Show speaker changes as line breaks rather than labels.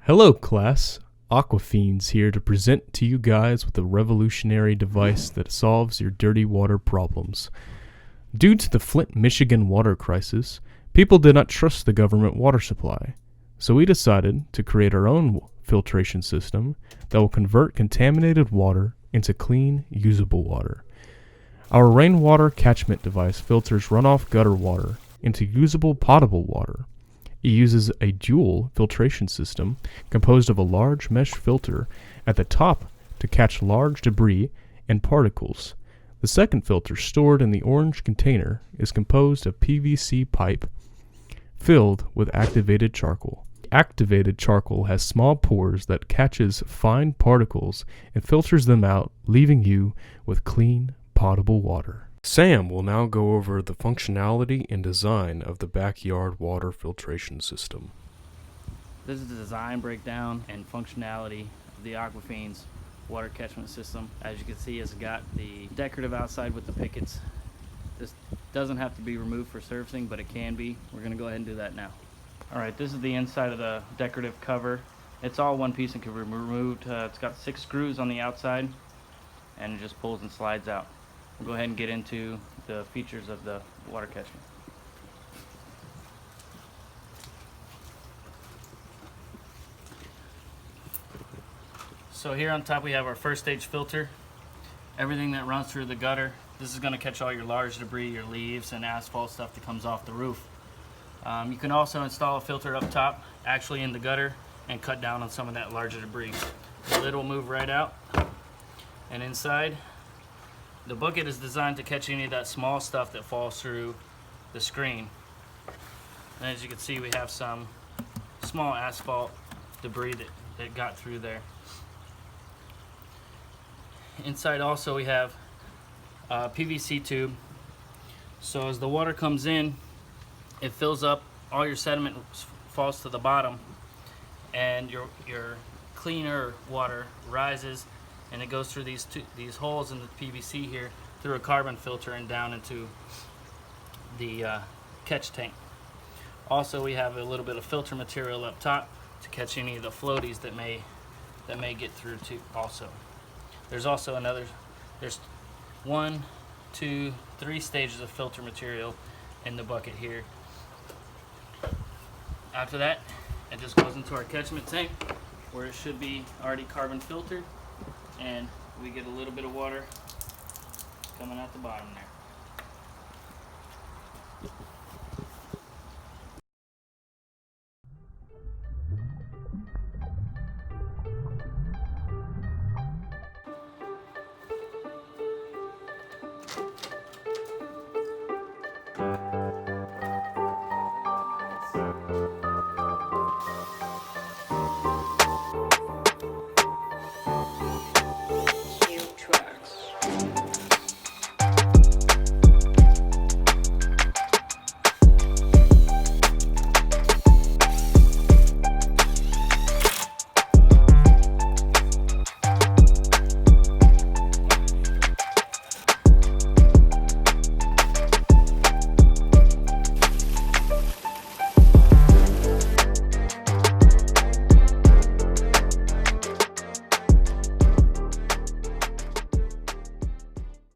Hello class, Aquafiends here to present to you guys with a revolutionary device that solves your dirty water problems. Due to the Flint, Michigan water crisis, people did not trust the government water supply, so we decided to create our own filtration system that will convert contaminated water into clean, usable water. Our rainwater catchment device filters runoff gutter water into usable potable water. It uses a dual filtration system composed of a large mesh filter at the top to catch large debris and particles. The second filter, stored in the orange container, is composed of PVC pipe filled with activated charcoal. Activated charcoal has small pores that catches fine particles and filters them out, leaving you with clean, potable water. Sam will now go over the functionality and design of the backyard water filtration system.
This is the design breakdown and functionality of the Aquafiends water catchment system. As you can see, it's got the decorative outside with the pickets. This doesn't have to be removed for servicing, but it can be. We're going to go ahead and do that now. Alright, this is the inside of the decorative cover. It's all one piece and can be removed. It's got 6 screws on the outside, and it just pulls and slides out. We'll go ahead and get into the features of the water catchment. So here on top we have our first stage filter. Everything that runs through the gutter, this is going to catch all your large debris, your leaves and asphalt stuff that comes off the roof. You can also install a filter up top, actually in the gutter, and cut down on some of that larger debris. The lid will move right out, and inside the bucket is designed to catch any of that small stuff that falls through the screen. And as you can see, we have some small asphalt debris that got through there. Inside also we have a PVC tube. So as the water comes in, it fills up, all your sediment falls to the bottom, and your cleaner water rises, and it goes through these holes in the PVC here through a carbon filter and down into the catch tank. Also, we have a little bit of filter material up top to catch any of the floaties that may get through too. Also, there's also there's 1, 2, 3 stages of filter material in the bucket here. After that, it just goes into our catchment tank, where it should be already carbon filtered, and we get a little bit of water coming out the bottom there.